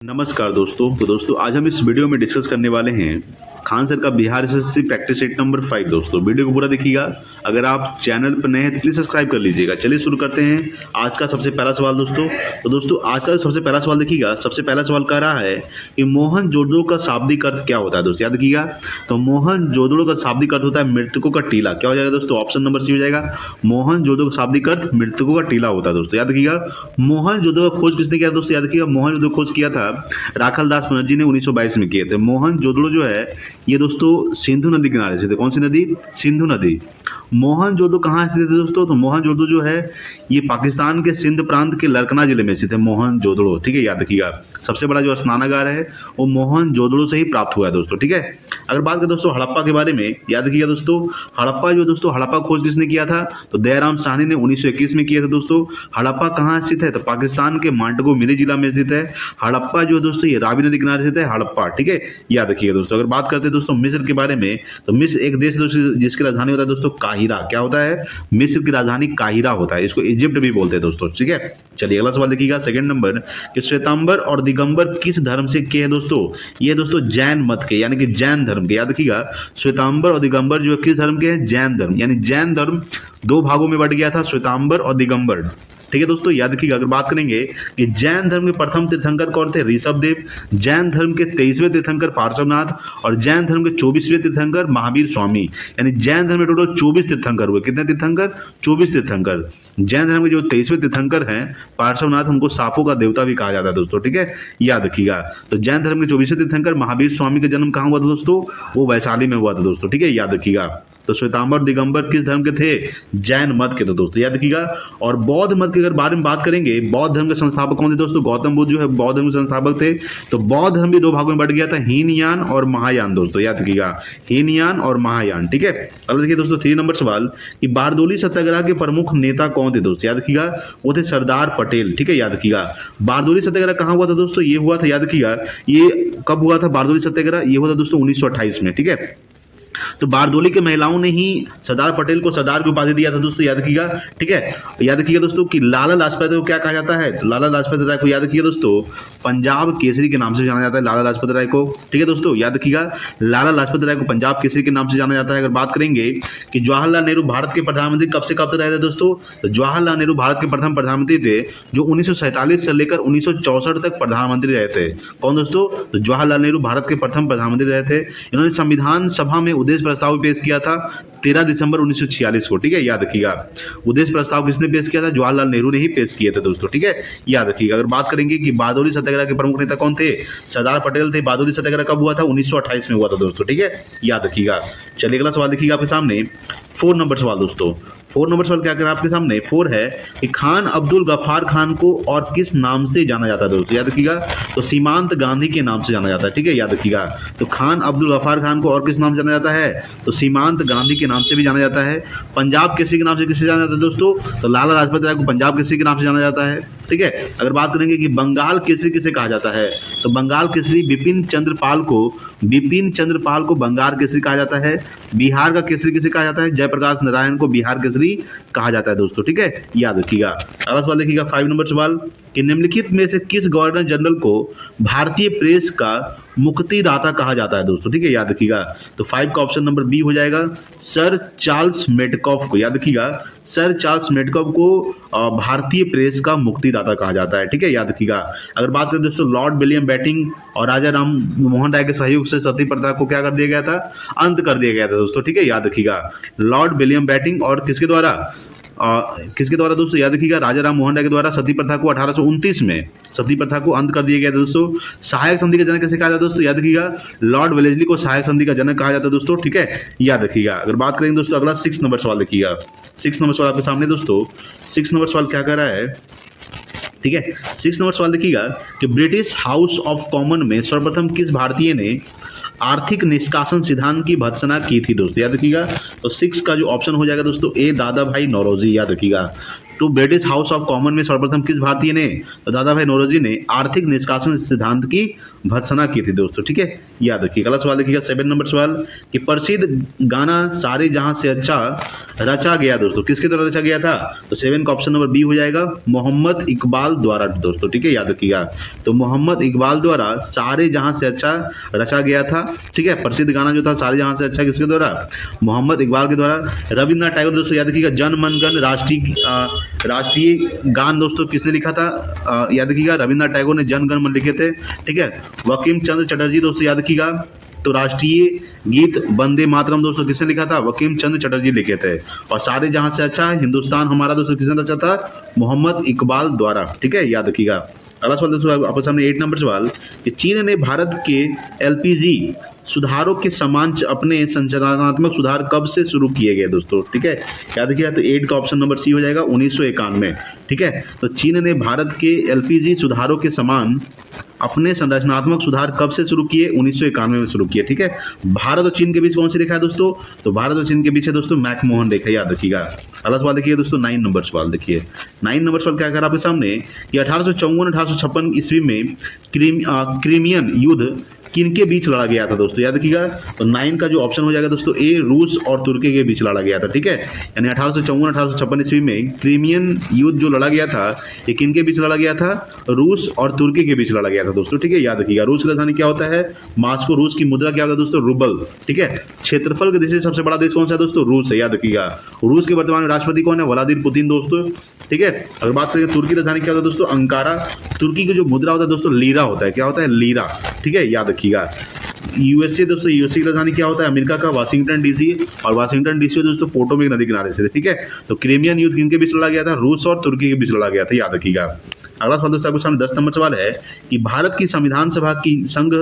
नमस्कार दोस्तों। तो दोस्तों आज हम इस वीडियो में डिस्कस करने वाले हैं खान सर का Bihar SSC practice set number 5। दोस्तों वीडियो को पूरा देखिएगा। अगर आप चैनल पर नए हैं तो प्लीज सब्सक्राइब कर लीजिएगा। चलिए शुरू करते हैं आज का सबसे पहला सवाल दोस्तों। तो दोस्तों आज का सबसे पहला सवाल देखिएगा। सबसे पहला सवाल कह रहा है कि मोहनजोदड़ो का शाब्दिक अर्थ क्या होता है। दोस्तों याद रखिएगा। तो मोहनजोदड़ो का शाब्दिक अर्थ होता है मृतकों का टीला। क्या हो जाएगा दोस्तों? ऑप्शन नंबर सी हो जाएगा। मोहनजोदड़ो का शाब्दिक अर्थ मृतकों का टीला होता है। दोस्तों याद रखिएगा। मोहनजोदड़ो का खोज किसने किया? दोस्तों याद रखिएगा। मोहनजोदड़ो खोज किया था राखाल दास बनर्जी ने 1922 में किए थे। मोहनजोदड़ो जो है ये दोस्तों सिंधु नदी किनारे से थे। कौन सी नदी? सिंधु नदी। मोहनजोदड़ो कहाँ स्थित थे दोस्तों? तो मोहनजोदड़ो जो है ये पाकिस्तान के सिंध प्रांत के लरकना जिले में स्थित है मोहनजोदड़ो। ठीक है, याद रखिएगा। सबसे बड़ा जो स्नानागार है वो मोहनजोदड़ो से ही प्राप्त हुआ है दोस्तों। ठीक है। अगर बात करें दोस्तों हड़प्पा के बारे में, याद रखिएगा दोस्तों। हड़प्पा खोज किसने किया था? तो दयाराम साहनी ने 1921 में किया था दोस्तों। हड़प्पा कहाँ स्थित है? तो पाकिस्तान के मांडगो मिली जिला में स्थित है। हड़प्पा जो दोस्तों ये रावी नदी किनारे स्थित है हड़प्पा। ठीक है, याद रखिएगा दोस्तों। अगर बात करते हैं दोस्तों मिस्र के बारे में, तो मिस्र एक देश दोस्तों जिसकी राजधानी होता है दोस्तों काहिरा। क्या होता है? मिस्र की राजधानी काहिरा होता है। इसको इजिप्ट भी बोलते हैं दोस्तों। ठीक है, चलिए अगला सवाल देखिएगा। सेकंड नंबर कि श्वेतांबर और दिगंबर किस धर्म से के हैं दोस्तों? ये दोस्तों जैन मत के यानी कि जैन धर्म के। याद रखिएगा। श्वेतांबर और दिगंबर जो किस धर्म के हैं? जैन धर्म। यानी जैन धर्म दो भागों में बट गया था, श्वेतांबर और दिगंबर। ठीक है दोस्तों, याद रखिएगा। अगर बात करेंगे कि जैन धर्म के प्रथम तीर्थंकर कौन थे? ऋषभदेव। जैन धर्म के 23वें तीर्थंकर पार्श्वनाथ और जैन धर्म के 24वें तीर्थंकर महावीर स्वामी। यानी जैन धर्म में टोटल 24 तीर्थंकर हुए। कितने तीर्थंकर? 24 तीर्थंकर। जैन धर्म के जो 23वें तीर्थंकर हैं पार्श्वनाथ, उनको सांपों का देवता भी कहा जाता है दोस्तों। ठीक है, याद रखिएगा। तो जैन धर्म के 24वें तीर्थंकर महावीर स्वामी का जन्म कहाँ हुआ था दोस्तों? वो वैशाली में हुआ था दोस्तों। ठीक है, याद रखिएगा। तो श्वेतांबर दिगंबर किस धर्म के थे? जैन मत के थे दोस्तों। याद रखिएगा। और बौद्ध मत के अगर बारे में बात करेंगे, बौद्ध धर्म के संस्थापक कौन थे दोस्तों? गौतम बुद्ध जो है बौद्ध धर्म के संस्थापक थे। तो बौद्ध धर्म भी दो भागों में बट गया था, हीनयान और महायान दोस्तों। याद रखिएगा, हीनयान और महायान। ठीक है। अब देखिए दोस्तों 3 नंबर सवाल कि बारदोली सत्याग्रह के प्रमुख नेता कौन थे दोस्तों? याद रखिएगा। वो थे सरदार पटेल। ठीक है, याद रखिएगा। बारदोली सत्याग्रह कहाँ हुआ था दोस्तों? ये हुआ था, याद रखिएगा, ये कब हुआ था बारदोली सत्याग्रह? ये हुआ था दोस्तों 1928 में। ठीक है। तो बारदोली के महिलाओं ने ही सरदार पटेल को सरदार की उपाधि दिया था दोस्तों। याद रखिएगा। ठीक है, याद रखिएगा दोस्तों कि लाला लाजपत राय को क्या कहा जाता है? तो लाला लाजपत राय को याद रखिएगा दोस्तों पंजाब केसरी के नाम से जाना जाता है लाला लाजपत राय को। ठीक है दोस्तों, याद रखिएगा। लाला लाजपत राय को पंजाब केसरी के नाम से जाना जाता है। अगर बात करेंगे कि जवाहरलाल नेहरू भारत के प्रधानमंत्री कब से कब तक रहे थे दोस्तों? तो जवाहरलाल नेहरू भारत के प्रथम प्रधानमंत्री थे जो 1947 से लेकर 1964 तक प्रधानमंत्री रहे थे। कौन दोस्तों? तो जवाहरलाल नेहरू भारत के प्रथम प्रधानमंत्री रहे थे। इन्होंने संविधान सभा में उद्देश्य प्रस्ताव पेश किया था 13 दिसंबर 1946 को। ठीक है, याद रखिएगा। उद्देश्य प्रस्ताव किसने पेश किया था? जवाहरलाल नेहरू ने ही पेश किए थे दोस्तों। ठीक है, याद रखिएगा। अगर बात करेंगे कि बारदोली सत्याग्रह के प्रमुख नेता कौन थे? सरदार पटेल थे। बारदोली सत्याग्रह कब हुआ था? 1928 में हुआ था दोस्तों। ठीक है, याद रखिएगा। चलिए अगला सवाल देखिएगा आपके सामने 4 नंबर सवाल दोस्तों। 4 नंबर सवाल क्या कर आपके सामने? 4 है कि खान अब्दुल गफ्फार खान को और किस नाम से जाना जाता है दोस्तों? याद रखिएगा। तो सीमांत गांधी के नाम से जाना जाता है। ठीक है, याद रखिएगा। तो खान अब्दुल गफ्फार खान को और किस नाम से जाना जाता है? तो सीमांत गांधी के नाम से भी जाना जाता है। पंजाब केसरी के नाम से किससे जाना जाता है दोस्तों? तो लाला लाजपत राय को पंजाब केसरी के नाम से जाना जाता है। ठीक है। अगर बात करेंगे कि बंगाल केसरी किसे कहा जाता है, तो बंगाल केसरी बिपिन चंद्र पाल को बंगाल केसरी कहा जाता है। बिहार का केसरी किसे कहा जाता है? जयप्रकाश नारायण को बिहार केसरी कहा जाता है दोस्तों। ठीक है, याद रखिएगा। अगला सवाल देखिएगा 5 नंबर सवाल कि निम्नलिखित में से किस गवर्नर जनरल को भारतीय प्रेस का मुक्तिदाता कहा जाता है दोस्तों? ठीक है, याद रखिएगा। तो 5 का ऑप्शन नंबर बी हो जाएगा, सर चार्ल्स मेडकॉफ को। याद रखिएगा, सर चार्ल्स मेडकॉफ को भारतीय प्रेस का मुक्तिदाता कहा जाता है। ठीक है, याद रखिएगा। अगर बात करें दोस्तों लॉर्ड विलियम बैटिंग और राजा राम मोहन राय के सहयोग से सती प्रथा को क्या कर दिया गया था? अंत कर दिया गया था दोस्तों। ठीक है, याद रखिएगा। लॉर्ड विलियम बैटिंग और किसके द्वारा दोस्तों? याद रखिएगा, राजा राम मोहन राय के द्वारा सती प्रथा को 1829 में सती प्रथा को अंत कर दिया गया था दोस्तों। सहायक संधि का जनक कैसे कहा जाता है दोस्तों? याद रखिएगा, लॉर्ड वेलेस्ली को सहायक संधि का जनक कहा जाता है दोस्तों। ठीक है, याद रखिएगा। अगर बात करेंगे दोस्तों अगला 6 नंबर सवाल देखिएगा। 6 नंबर सवाल आपके सामने दोस्तों। 6 नंबर सवाल क्या कह रहा है? ठीक है, 6 नंबर सवाल देखिएगा कि ब्रिटिश हाउस ऑफ कॉमन में सर्वप्रथम किस भारतीय ने आर्थिक निष्कासन सिद्धांत की भर्त्सना की थी दोस्तों? याद रखिएगा। तो 6 का जो ऑप्शन हो जाएगा दोस्तों ए दादा भाई नौरोजी। याद रखिएगा। तो ब्रिटिश हाउस ऑफ कॉमन में सर्वप्रथम किस भारतीय ने, तो दादा भाई नौरोजी ने आर्थिक निष्कासन सिद्धांत की भर्त्सना की थी दोस्तों। ठीक है, याद रखिए। अगला सवाल देखिएगा 7 नंबर सवाल कि प्रसिद्ध गाना सारे जहां से अच्छा रचा गया दोस्तों, किसके द्वारा रचा गया था, तो 7 का ऑप्शन नंबर बी हो जाएगा, मोहम्मद इकबाल द्वारा दोस्तों। ठीक है, याद रखिएगा। तो मोहम्मद इकबाल द्वारा सारे जहां से अच्छा रचा गया था। ठीक है, प्रसिद्ध गाना जो था सारे जहां से अच्छा किसके द्वारा, मोहम्मद इकबाल के द्वारा। रविन्द्रनाथ टैगोर दोस्तों याद रखिएगा, जन मन गण राष्ट्रीय गान दोस्तों किसने लिखा था, याद रखिएगा रविन्द्रनाथ टैगोर ने जन गण मन लिखे थे। ठीक है, बंकिम चंद्र चटर्जी दोस्तों याद रखिएगा, तो राष्ट्रीय गीत वंदे मातरम दोस्तों किसने लिखा था, बंकिम चंद्र चटर्जी लिखे थे। और सारे जहां से अच्छा हिंदुस्तान हमारा दोस्तों किसने रचा था, मोहम्मद इकबाल द्वारा। ठीक है, याद रखिएगा। अगला सवाल दोस्तों आपके सामने 8 नंबर सवाल कि चीन ने भारत के एलपीजी सुधारों के समान अपने संरचनात्मक सुधार कब से शुरू किए गए दोस्तों। ठीक है, याद रखिएगा। तो 8 का ऑप्शन नंबर सी हो जाएगा, 1991। ठीक है, तो चीन ने भारत के एलपीजी सुधारों के समान अपने संरचनात्मक सुधार कब से शुरू किए, 1991 में शुरू किए। ठीक है, भारत और चीन के बीच कौन सी रेखा है दोस्तों, तो भारत और चीन के बीच है दोस्तों मैकमोहन रेखा, याद रखिएगा। अगला सवाल देखिए दोस्तों 9 नंबर सवाल देखिए। 9 नंबर सवाल क्या कर आपके सामने कि 1854-1856 ईस्वी में क्रीमियन युद्ध किनके बीच लड़ा गया था दोस्तों, याद रखिएगा। तो 9 का जो ऑप्शन हो जाएगा दोस्तों ए, रूस और तुर्की के बीच लड़ा गया था। ठीक है, यानी 1854-1856 ईस्वी में क्रीमियन युद्ध जो लड़ा गया था ये किनके बीच लड़ा गया था, रूस और तुर्की के बीच लड़ा गया था दोस्तों। ठीक है, याद रखिएगा। रूस की राजधानी क्या होता है, मॉस्को। रूस की मुद्रा क्या होता है दोस्तों, रूबल। ठीक है, क्षेत्रफल के दृष्टि से सबसे बड़ा देश कौन सा है दोस्तों, रूस है, याद रखिएगा। रूस के वर्तमान राष्ट्रपति कौन है, व्लादिमीर पुतिन दोस्तों। ठीक है, अगर बात करें तुर्की राजधानी क्या होता है दोस्तों, अंकारा। तुर्की की जो मुद्रा होता है दोस्तों लीरा होता है, क्या होता है, लीरा। ठीक है, याद रखिएगा। यूएसए दोस्तों, यूएसए की राजधानी क्या होता है, अमेरिका का वाशिंगटन डीसी। और वाशिंगटन डीसी दोस्तों पोटोमेक नदी किनारे से। ठीक है, तो क्रीमियन युद्ध किनके बीच लड़ा गया था, रूस और तुर्की के बीच लड़ा गया था, याद रखिएगा। अगला सवाल दोस्तों आपके सामने 10 नंबर सवाल है कि भारत की संविधान सभा की संघ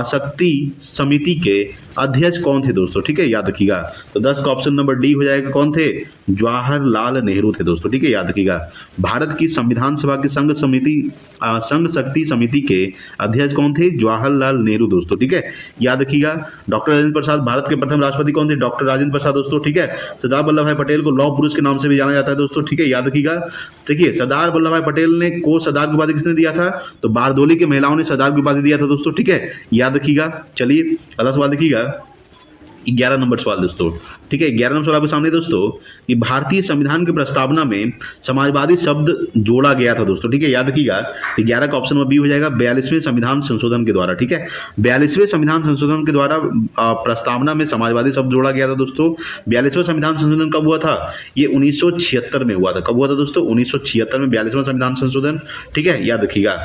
शक्ति समिति के अध्यक्ष कौन थे दोस्तों। ठीक है, याद रखिएगा। तो 10 का ऑप्शन नंबर डी हो जाएगा, कौन थे, जवाहरलाल नेहरू थे दोस्तों। ठीक है, याद रखिएगा। भारत की संविधान सभा की संघ शक्ति समिति के अध्यक्ष कौन थे, जवाहरलाल नेहरू दोस्तों। ठीक है, याद रखिएगा। डॉक्टर राजेंद्र प्रसाद, भारत के प्रथम राष्ट्रपति कौन थे, डॉक्टर राजेंद्र प्रसाद दोस्तों। ठीक है, सरदार वल्लभ भाई पटेल को लौह पुरुष के नाम से भी जाना जाता है दोस्तों। ठीक है, याद रखिएगा। देखिए, सरदार वल्लभ भाई पटेल ने को सरदार की उपाधि किसने दिया था, तो बारदोली के महिलाओं ने सरदार की उपाधि दिया था दोस्तों। ठीक है, याद रखिएगा। चलिए अगला सवाल देखिएगा 11 नंबर सवाल दोस्तों। ठीक है, 11 नंबर सवाल आपके सामने दोस्तों कि भारतीय संविधान की प्रस्तावना में समाजवादी शब्द जोड़ा गया था दोस्तों। ठीक है, याद रखिएगा। 11 का ऑप्शन नंबर बी हो जाएगा, 42वें संविधान संशोधन के द्वारा। ठीक है, 42वें संविधान संशोधन के द्वारा प्रस्तावना में समाजवादी शब्द जोड़ा गया था दोस्तों। 42वां संविधान संशोधन कब हुआ था, ये 1976 में हुआ था। कब हुआ था दोस्तों, 1976 में 42वां संविधान संशोधन। ठीक है, याद रखिएगा।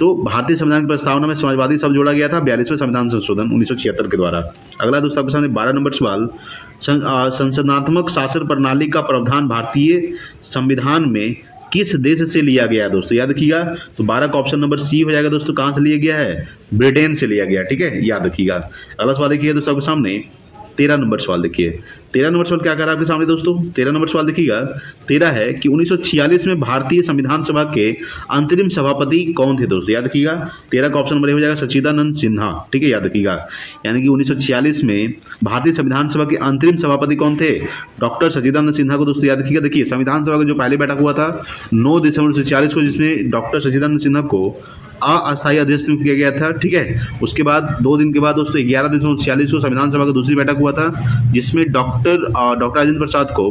तो भारतीय संविधान की प्रस्तावना में समाजवादी शब्द जोड़ा गया था 42वें संविधान संशोधन 1976 के द्वारा। अगला दोस्तों आपके सामने 12 नंबर सवाल, संसदनात्मक शासन प्रणाली का प्रावधान भारतीय संविधान में किस देश से लिया गया है दोस्तों, याद रखिएगा। तो 12 का ऑप्शन नंबर सी हो जाएगा दोस्तों, कहां से लिया गया है, ब्रिटेन से लिया गया। ठीक है, याद रखिएगा। अगला सवाल देखिए दोस्तों आपके सामने 13 नंबर सवाल देखिए। 13 नंबर सवाल क्या कर रहा है आपके सामने दोस्तों, 13 नंबर सवाल देखिएगा। 13 है कि 1946 में भारतीय संविधान सभा के अंतरिम सभापति कौन थे दोस्तों, याद रखिएगा। 13 का ऑप्शन नंबर हो जाएगा सच्चिदानंद सिन्हा। ठीक है, याद रखिएगा। यानी कि 1946 में भारतीय संविधान सभा के अंतरिम सभापति कौन थे, डॉक्टर सच्चिदानंद सिन्हा को दोस्तों याद रखिएगा। देखिए, संविधान सभा का जो पहले बैठक हुआ था 9 दिसंबर 1946 को, जिसमें डॉक्टर सच्चिदानंद सिन्हा को अस्थायी अध्यक्ष नियुक्त किया गया था। ठीक है, उसके बाद 2 दिन के बाद दोस्तों 11 दिसंबर 1946 को संविधान सभा की दूसरी बैठक हुआ था, जिसमें डॉक्टर राजेंद्र प्रसाद को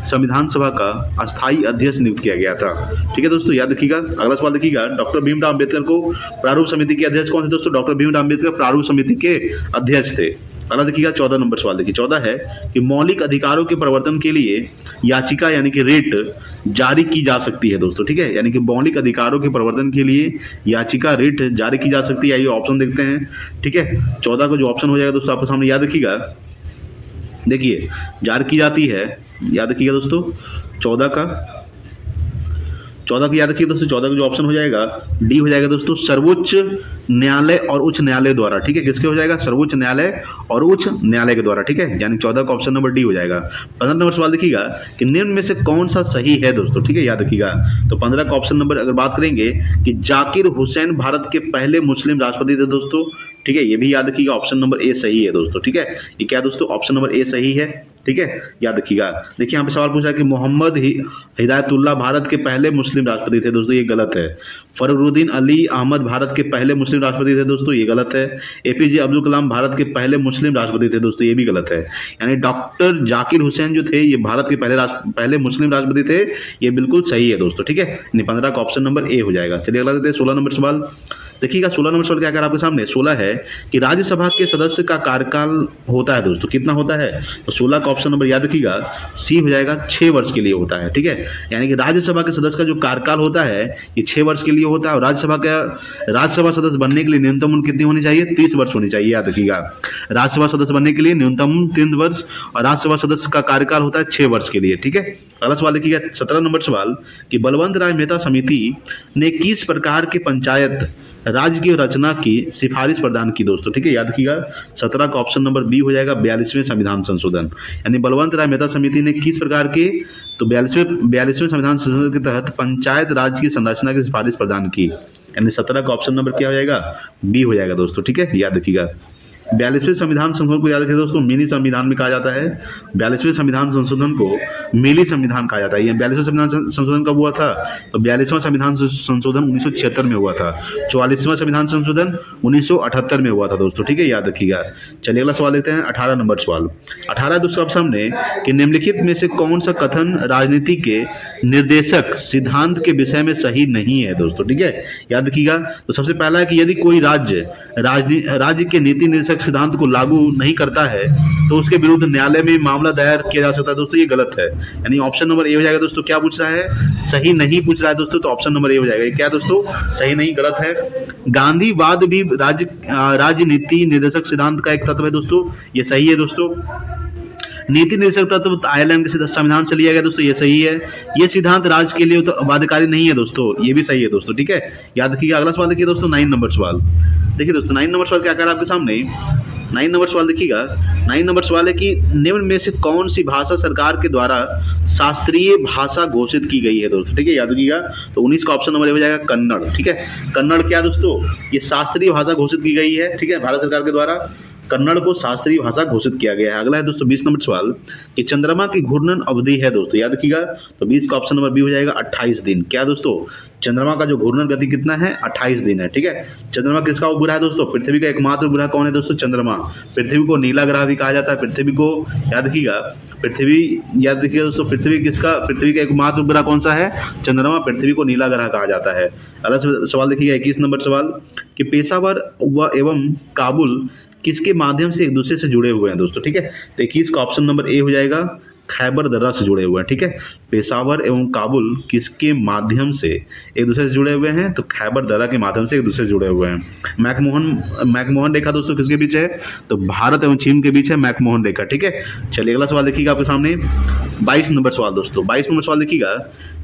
संविधान सभा का अस्थायी अध्यक्ष नियुक्त किया गया था। ठीक है दोस्तों, याद रखिएगा। अगला सवाल देखिएगा, डॉक्टर भीमराव अम्बेडकर को प्रारूप समिति के अध्यक्ष कौन थे दोस्तों, डॉक्टर भीमराव अम्बेडकर प्रारूप समिति के अध्यक्ष थे। अगला देखिएगा 14 नंबर सवाल देखिए। 14 है कि मौलिक अधिकारों के प्रवर्तन के लिए याचिका यानी कि रिट जारी की जा सकती है दोस्तों। ठीक है, यानी कि मौलिक अधिकारों के प्रवर्तन के लिए याचिका रिट जारी की जा सकती है। आइए ऑप्शन देखते हैं। ठीक है, 14 का जो ऑप्शन हो जाएगा दोस्तों आपके सामने याद रखिएगा। देखिए, जारी की जाती है, याद रखिएगा दोस्तों 14 का याद रखिए दोस्तों। 14 का जो ऑप्शन हो जाएगा डी हो जाएगा दोस्तों, सर्वोच्च न्यायालय और उच्च न्यायालय द्वारा। ठीक है, किसके हो जाएगा, सर्वोच्च न्यायालय और उच्च न्यायालय के द्वारा। ठीक है, यानी 14 का ऑप्शन नंबर डी हो जाएगा। 15 नंबर सवाल देखिएगा कि निम्न में से कौन सा सही है दोस्तों। ठीक है, याद रखिएगा। तो 15 का ऑप्शन नंबर अगर बात करेंगे कि जाकिर हुसैन भारत के पहले मुस्लिम राष्ट्रपति थे दोस्तों। ठीक है, ये भी याद रखिएगा, ऑप्शन नंबर ए सही है दोस्तों। ठीक है, ये क्या दोस्तों, ऑप्शन नंबर ए सही है। ठीक है, याद रखिएगा। देखिए यहाँ पे सवाल पूछा कि मोहम्मद हिदायतुल्लाह भारत के पहले मुस्लिम राष्ट्रपति थे, दोस्तों ये गलत है। फखरुद्दीन अली अहमद भारत के पहले मुस्लिम राष्ट्रपति थे, दोस्तों ये गलत है। एपीजे अब्दुल कलाम भारत के पहले मुस्लिम राष्ट्रपति थे, दोस्तों ये भी गलत है। यानी डॉक्टर जाकिर हुसैन जो थे ये भारत के पहले मुस्लिम राष्ट्रपति थे, ये बिल्कुल सही है दोस्तों। ठीक है, 15 का ऑप्शन नंबर ए हो जाएगा। चलिए अगला देते हैं 16 नंबर सवाल। देखिएगा 16 नंबर सवाल क्या कर आपके सामने 16 है कि राज्यसभा के सदस्य का कार्यकाल होता है दोस्तों, कितना होता है, तो 16 का ऑप्शन नंबर याद रखिएगा सी हो जाएगा, 6 वर्ष के लिए होता है। ठीक है, यानी कि राज्यसभा के सदस्य का जो कार्यकाल होता है ये 6 वर्ष के लिए होता है। और राज्यसभा सदस्य बनने के लिए न्यूनतम उम्र कितनी होनी चाहिए, 30 वर्ष होनी चाहिए, याद रखिएगा। राज्यसभा सदस्य बनने के लिए न्यूनतम 3 वर्ष, और राज्यसभा सदस्य का कार्यकाल होता है 6 वर्ष के लिए। ठीक है, अगला सवाल देखिएगा 17 नंबर सवाल कि बलवंत राय मेहता समिति ने किस प्रकार के पंचायत राज्य की रचना की सिफारिश प्रदान की दोस्तों। ठीक है, याद रखिएगा 17 का ऑप्शन नंबर बी हो जाएगा, 42वें संविधान संशोधन। यानी बलवंत राय मेहता समिति ने किस प्रकार के, तो 42वें संविधान संशोधन के तहत पंचायत राज की संरचना की सिफारिश प्रदान की। यानी 17 का ऑप्शन नंबर क्या हो जाएगा, बी हो जाएगा दोस्तों। ठीक है, याद रखिएगा। 42वें संविधान संशोधन को याद रखिए दोस्तों, मिनी संविधान भी कहा जाता है। 42वें संविधान संशोधन को मिनी संविधान कहा जाता है। ये 42वें संविधान संशोधन कब हुआ था, तो 42वां संविधान संशोधन 1976 में हुआ था। 44वां संविधान संशोधन 1978 में हुआ था दोस्तों। ठीक है, याद रखिएगा। चलिए अगला सवाल लेते हैं 18 नंबर सवाल। 18 दोस्तों आपके सामने कि निम्नलिखित में से कौन सा कथन राजनीति के निर्देशक सिद्धांत के विषय में सही नहीं है दोस्तों। ठीक है, याद रखिएगा। तो सबसे पहला है कि यदि कोई राज्य के नीति निर्देशक सिद्धांत को लागू नहीं करता है तो उसके विरुद्ध न्यायालय में मामला दायर किया जा सकता है दोस्तों, ये गलत है। यानी ऑप्शन नंबर ए हो जाएगा दोस्तों। क्या पूछ रहा है, सही नहीं पूछ रहा है दोस्तों, तो ऑप्शन नंबर ए हो जाएगा। ये क्या दोस्तों, सही नहीं, गलत है। गांधीवाद भी राजनीति निर्देशक सिद्धांत का एक तत्व है दोस्तों, ये सही है दोस्तों। नीति निर्देशक तत्व आयरलैंड के संविधान से लिया गया दोस्तों, ये सही है। ये सिद्धांत राज्य के लिए तो बाध्यकारी नहीं है दोस्तों, ये भी सही है दोस्तों। ठीक है, याद रखिएगा। अगला सवाल देखिए दोस्तों 9 नंबर सवाल। देखिए दोस्तों 9 नंबर सवाल क्या कर रहा है आपके सामने, 9 नंबर सवाल देखिएगा। 9 नंबर सवाल है कि निम्न में से कौन सी भाषा सरकार के द्वारा शास्त्रीय भाषा घोषित की गई है दोस्तों। ठीक है, याद रखिएगा। तो 19 का ऑप्शन नंबर हो जाएगा कन्नड़। ठीक है, कन्नड़ क्या दोस्तों, ये शास्त्रीय भाषा घोषित की गई है। ठीक है, भारत सरकार के द्वारा कन्नड़ को शास्त्रीय भाषा घोषित किया गया है। अगला है दोस्तों 20 नंबर सवाल कि चंद्रमा की घूर्णन अवधि है दोस्तों, याद रखिएगा। तो 20 का ऑप्शन नंबर बी हो जाएगा 28 दिन। क्या दोस्तों, चंद्रमा का जो घूर्णन गति कितना है, 28 दिन है। ठीक है, चंद्रमा किसका उपग्रह है दोस्तों, पृथ्वी का एकमात्र उपग्रह कौन है दोस्तों, चंद्रमा। पृथ्वी को नीला ग्रह भी कहा जाता है। पृथ्वी को याद रखिएगा, पृथ्वी याद रखिएगा दोस्तों, पृथ्वी का एकमात्र उपग्रह कौन सा है, चंद्रमा। पृथ्वी को नीला ग्रह कहा जाता है। अगला सवाल देखिएगा 21 नंबर सवाल कि पेशावर एवं काबुल किसके माध्यम से एक दूसरे से जुड़े हुए हैं दोस्तों। ठीक है, तो 21 का ऑप्शन नंबर ए हो जाएगा, खैबर दर्रा से जुड़े हुए हैं। ठीक है, पेशावर एवं काबुल किसके माध्यम से एक दूसरे से जुड़े हुए हैं, तो खैबर दर्रा के माध्यम से एक दूसरे से जुड़े हुए हैं। मैकमोहन रेखा दोस्तों किसके बीच है, तो भारत एवं चीन के बीच है मैकमोहन रेखा। ठीक है, चलिए अगला सवाल देखिएगा आपके सामने 22 नंबर सवाल दोस्तों। 22 नंबर सवाल देखिएगा,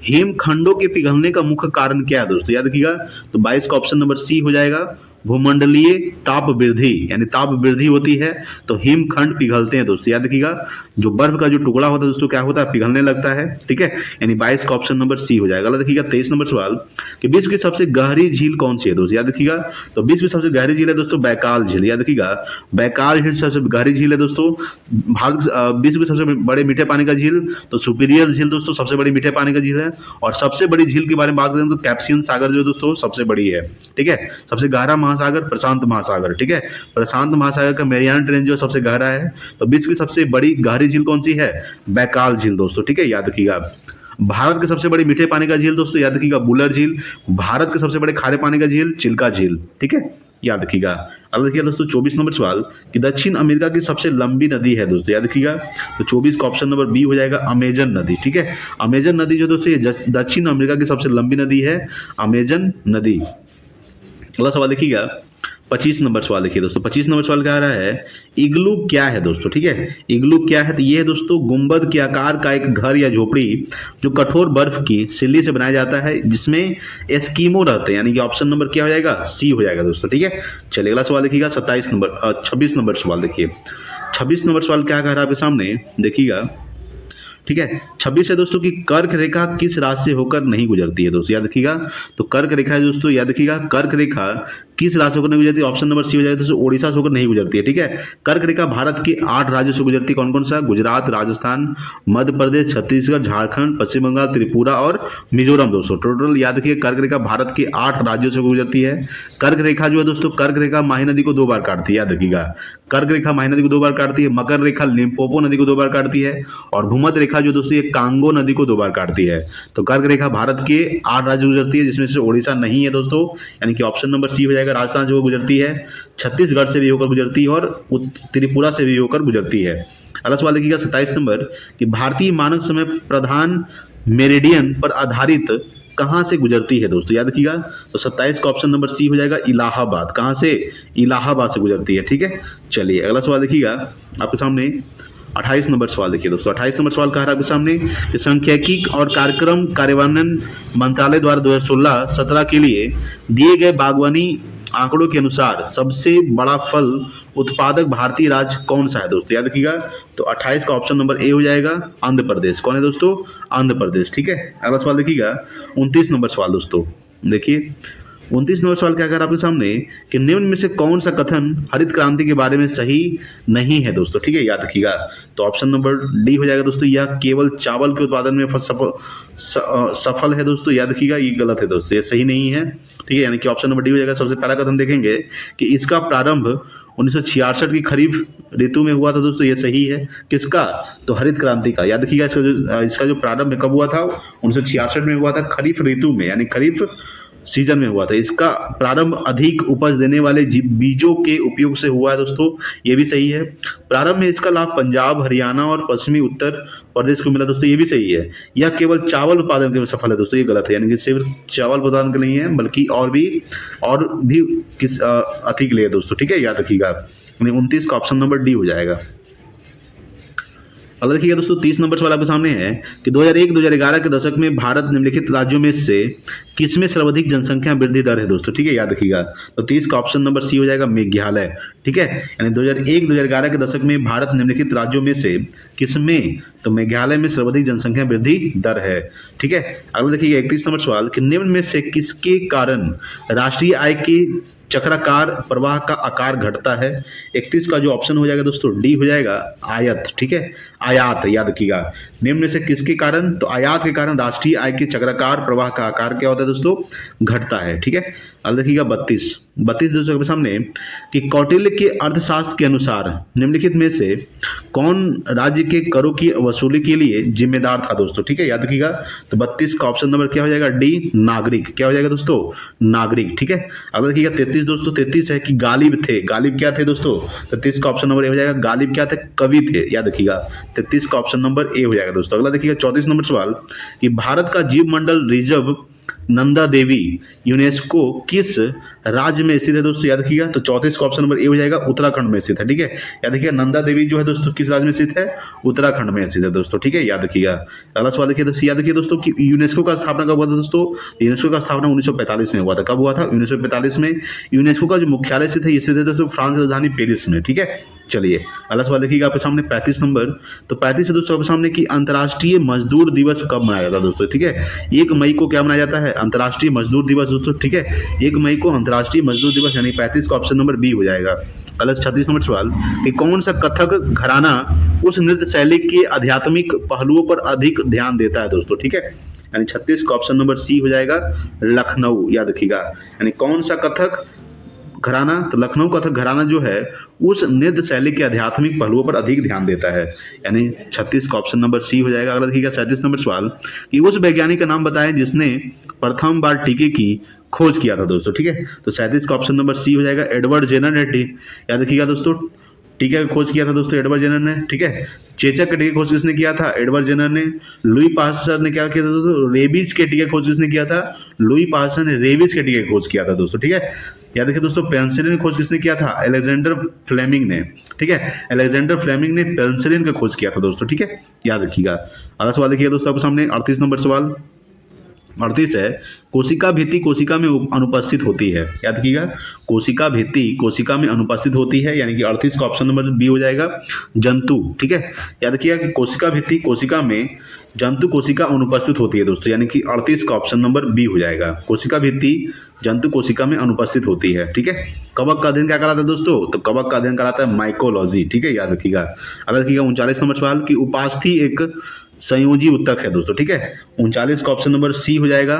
हिमखंडों के पिघलने का मुख्य कारण क्या है दोस्तों, याद रखिएगा। तो 22 का ऑप्शन नंबर सी हो जाएगा, भूमंडलीय ताप वृद्धि। यानी ताप वृद्धि होती है तो हिमखंड पिघलते हैं दोस्तों, याद रखिएगा। जो बर्फ का जो टुकड़ा होता है दोस्तों क्या होता है, पिघलने लगता है। ठीक है, यानी 22 का ऑप्शन नंबर सी हो जाएगा। देखिएगा 23 नंबर सवाल कि विश्व की सबसे गहरी झील कौन सी है दोस्तों, याद रखिएगा। तो विश्व की सबसे गहरी झील है दोस्तों बैकाल झील, याद रखिएगा। बैकाल झील सबसे गहरी झील है दोस्तों। विश्व की सबसे बड़े मीठे पानी का झील तो सुपीरियर झील दोस्तों सबसे बड़ी मीठे पानी का झील है। और सबसे बड़ी झील के बारे में बात करें तो कैप्सियन सागर जो दोस्तों सबसे बड़ी है। ठीक है, सबसे गहरा महासागर प्रशांत महासागर। ठीक है, प्रशांत महासागर का मैरियाना ट्रेंच जो सबसे गहरा है। तो विश्व की सबसे बड़ी गहरी झील कौन सी है, बैकाल झील दोस्तों। ठीक है, याद रखिएगा। भारत के सबसे बड़ी मीठे पानी का झील दोस्तों, याद रखिएगा बुलर झील। भारत के सबसे बड़े खारे पानी का झील चिल्का झील। ठीक है, याद रखिएगा। अब देखिए दोस्तों 24 नंबर सवाल कि दक्षिण अमेरिका की सबसे लंबी नदी है दोस्तों, याद रखिएगा। तो 24 का ऑप्शन नंबर बी हो जाएगा अमेजन नदी। ठीक है, अमेजन नदी जो दोस्तों ये दक्षिण अमेरिका की सबसे लंबी नदी है, अमेजन नदी। अगला सवाल देखिएगा 25 नंबर सवाल देखिए दोस्तों। 25 नंबर सवाल क्या आ रहा है, इग्लू क्या है दोस्तों। ठीक है, इग्लू क्या है, तो ये है दोस्तों गुंबद के आकार का एक घर या झोपड़ी जो कठोर बर्फ की सिल्ली से बनाया जाता है, जिसमें एस्कीमो रहते हैं। यानी कि ऑप्शन नंबर क्या हो जाएगा, सी हो जाएगा दोस्तों। ठीक है, चलिए अगला सवाल देखिएगा 26 नंबर सवाल देखिए। 26 नंबर सवाल क्या कह रहा है आपके सामने देखिएगा। ठीक है। 26 है दोस्तों कि कर्क रेखा किस राज्य से होकर नहीं गुजरती है दोस्तों, याद रखिएगा। तो कर्क रेखा है दोस्तों, याद रखिएगा, कर्क रेखा किस राज्य से होकर नहीं गुजरती है? ऑप्शन नंबर सी हो जाएगा दोस्तों, ओडिशा से होकर नहीं गुजरती है। ठीक है। कर्क रेखा भारत के 8 राज्यों से गुजरती है। कौन कौन सा? गुजरात, राजस्थान, मध्य प्रदेश, छत्तीसगढ़, झारखंड, पश्चिम बंगाल, त्रिपुरा और मिजोरम दोस्तों। टोटल याद रखिए कर्क रेखा भारत के 8 राज्यों से गुजरती है। कर्क रेखा जो है दोस्तों, कर्क रेखा माही नदी को 2 बार काटती है, याद रखिएगा। कर्क रेखा माही नदी को 2 बार काटती है। मकर रेखा लिम्पोपो नदी को 2 बार काटती है। और भूमध्य रेखा जो दोस्तों ये कांगो नदी को 2 बार काटती है। तो कर्क रेखा भारत के 8 राज्य गुजरती है, जिसमें से ओडिशा नहीं है दोस्तों, यानी कि ऑप्शन नंबर सी हो जाएगा। राजस्थान से वो गुजरती है, छत्तीसगढ़ से भी होकर गुजरती है और त्रिपुरा से भी होकर गुजरती है। अगला सवाल देखिएगा 27 नंबर कि भारतीय मानक समय प्रधान मेरिडियन पर आधारित कहां से गुजरती है दोस्तों, याद रखिएगा। तो 27 का ऑप्शन नंबर सी हो जाएगा, इलाहाबाद। कहां से? इलाहाबाद से गुजरती है। ठीक है। चलिए अगला सवाल देखिएगा आपके सामने 28 नंबर सवाल देखिए दोस्तों। 28 नंबर सवाल कह रहा है आपके सामने कि सांख्यिकी और कार्यक्रम कार्यान्वयन मंत्रालय द्वारा 2016-17 के लिए दिए गए बागवानी आंकड़ों के अनुसार सबसे बड़ा फल उत्पादक भारतीय राज्य कौन सा है दोस्तों, याद रखिएगा। तो 28 का ऑप्शन नंबर ए हो जाएगा, आंध्र प्रदेश। कौन है दोस्तों? आंध्र प्रदेश। ठीक है। अगला सवाल देखिएगा 29 नंबर सवाल दोस्तों। देखिए 29 नंबर सवाल क्या कर आपके सामने कि निम्न में से कौन सा कथन हरित क्रांति के बारे में सही नहीं है दोस्तों, ठीक है, याद रखिएगा। तो ऑप्शन नंबर डी हो जाएगा दोस्तों, यह केवल चावल के उत्पादन में सफल है दोस्तों, याद रखिएगा, ये गलत है दोस्तों, ये सही नहीं है। ठीक है, यानी कि ऑप्शन नंबर डी हो जाएगा। सबसे पहला कथन देखेंगे कि इसका प्रारंभ 1966 की खरीफ ऋतु में हुआ था दोस्तों, ये सही है। किसका? तो हरित क्रांति का, याद रखिएगा। इसका जो प्रारंभ कब हुआ था? 1966 में हुआ था, खरीफ ऋतु में, यानी खरीफ सीजन में हुआ था। इसका प्रारंभ अधिक उपज देने वाले बीजों के उपयोग से हुआ है दोस्तों, ये भी सही है। प्रारंभ में इसका लाभ पंजाब, हरियाणा और पश्चिमी उत्तर प्रदेश को मिला दोस्तों, ये भी सही है। यह केवल चावल उत्पादन के लिए सफल है दोस्तों, ये गलत है, यानी कि सिर्फ चावल उत्पादन के नहीं है, बल्कि और भी किस अधिक लिए दोस्तों, ठीक है, याद रखिएगा। 29 का ऑप्शन नंबर डी हो जाएगा। अगला देखिएगा दोस्तों 30 नंबर सवाल आपके सामने है कि 2001-2011 के दशक में भारत निम्नलिखित राज्यों में से किसमें सर्वाधिक जनसंख्या वृद्धि दर है दोस्तों, ठीक है, याद रखिएगा। तो 30 का ऑप्शन नंबर सी हो जाएगा, मेघालय। ठीक है, यानी 2001-2011 के दशक में भारत निम्नलिखित राज्यों में से किसमें? तो मेघालय में सर्वाधिक जनसंख्या वृद्धि दर है। ठीक है। अगला देखिएगा 31 नंबर सवाल कि निम्न में से किसके कारण राष्ट्रीय आय की चक्राकार प्रवाह का आकार घटता है? 31 का जो ऑप्शन हो जाएगा दोस्तों, डी हो जाएगा, आयत। ठीक है, आयात, याद रखिएगा। निम्न में से किसके कारण? तो आयात के कारण राष्ट्रीय आय के चक्राकार प्रवाह का आकार क्या होता है दोस्तों? घटता है। ठीक है। अब देखिएगा 32 दोस्तों के सामने कि कौटिल्य के अर्थशास्त्र के अनुसार निम्नलिखित में से कौन राज्य के करों की वसूली के लिए जिम्मेदार था दोस्तों, ठीक है, याद रखिएगा। तो 32 का ऑप्शन नंबर क्या हो जाएगा, डी, नागरिक। क्या हो जाएगा दोस्तों? नागरिक। ठीक है। अब देखिएगा 33 दोस्तों, 33 है कि गालिब थे। गालिब क्या थे दोस्तों? 33 का ऑप्शन नंबर ए हो जाएगा, गालिब क्या थे? कवि थे, याद रखिएगा। 33 का ऑप्शन नंबर ए हो जाएगा दोस्तों। अगला देखिएगा 34 नंबर सवाल कि भारत का जीव मंडल रिजर्व नंदा देवी यूनेस्को किस राज्य में स्थित है दोस्तों, याद रखिएगा। तो 34 का ऑप्शन नंबर ए हो जाएगा, उत्तराखंड में स्थित है। ठीक है, याद रखिएगा, नंदा देवी जो है दोस्तों किस राज्य में स्थित है? उत्तराखंड में स्थित है दोस्तों, ठीक है, याद रखिएगा। अगला सवाल देखिए दोस्तों, याद रखिए दोस्तों कि यूनेस्को का स्थापना कब हुआ था दोस्तों? यूनेस्को का स्थापना 1945 में हुआ था। कब हुआ था? 1945 में। यूनेस्को का जो मुख्यालय स्थित है, ये स्थित है दोस्तों फ्रांस की राजधानी पेरिस में। ठीक है। चलिए अगला सवाल देखिएगा आपके सामने 35 नंबर। तो 35 है दोस्तों आपके सामने कि अंतर्राष्ट्रीय मजदूर दिवस कब मनाया जाता है दोस्तों, ठीक है। 1 मई को क्या मनाया जाता है? अंतर्राष्ट्रीय मजदूर दिवस दोस्तों, ठीक है, 1 मई को अंतर्राष्ट्रीय मजदूर दिवस, यानी 35 का ऑप्शन नंबर बी हो जाएगा। अलग 36 नंबर सवाल कि कौन सा कथक घराना उस नृत्य शैली के आध्यात्मिक पहलुओं पर अधिक ध्यान देता है दोस्तों, ठीक है, यानी 36 का ऑप्शन नंबर सी हो जाएगा, लखनऊ, याद रखिएगा। यानी कौन सा कथक घराना? तो लखनऊ कथक घराना जो है उस नृत्य शैली के आध्यात्मिक पहलुओं पर अधिक ध्यान देता है, यानी 36 का ऑप्शन नंबर सी हो जाएगा। अगला देखिएगा 37 नंबर सवाल कि उस वैज्ञानिक का नाम बताएं जिसने प्रथम बार टीके की खोज किया था दोस्तों, ठीक है। तो 37 का ऑप्शन नंबर सी हो जाएगा, एडवर्ड जेनर ने, याद रखिएगा दोस्तों, टीके की खोज किया था दोस्तों एडवर्ड जेनर ने, ठीक है। चेचक के टीके की खोज किसने किया था? एडवर्ड जेनर ने। लुई पास्चर ने क्या किया था दोस्तों? रेबीज के टीके की खोज किसने किया था? लुई पास्चर ने रेबीज के टीके की खोज किया था दोस्तों, ठीक है। याद रखिए दोस्तों, पेनिसिलिन की खोज किसने किया था? अलेक्जेंडर फ्लेमिंग ने, ठीक है, अलेक्जेंडर फ्लेमिंग ने पेनिसिलिन की खोज किया था दोस्तों, ठीक है, याद रखिएगा। अगला सवाल देखिए दोस्तों आपके सामने 38 नंबर सवाल 38 है, कोशिका भित्ति कोशिका में अनुपस्थित होती है। याद रखिएगा, कोशिका भित्ति कोशिका में अनुपस्थित होती है, यानी कि 38 का ऑप्शन नंबर बी हो जाएगा, जंतु। ठीक है, याद रखिएगा कि कोशिका भित्ति कोशिका में जंतु कोशिका अनुपस्थित होती है दोस्तों, यानी कि 38 का ऑप्शन नंबर बी हो जाएगा, कोशिका भित्ति जंतु कोशिका में अनुपस्थित होती है। ठीक है, कवक का अध्ययन क्या कहलाता है दोस्तों? तो कवक का अध्ययन कहलाता है माइकोलॉजी। ठीक है, याद रखिएगा। अगर रखिएगा 39 नंबर सवाल की उपास्थि एक संयोजी उत्तक है दोस्तों। ठीक है, 39 का ऑप्शन नंबर सी हो जाएगा,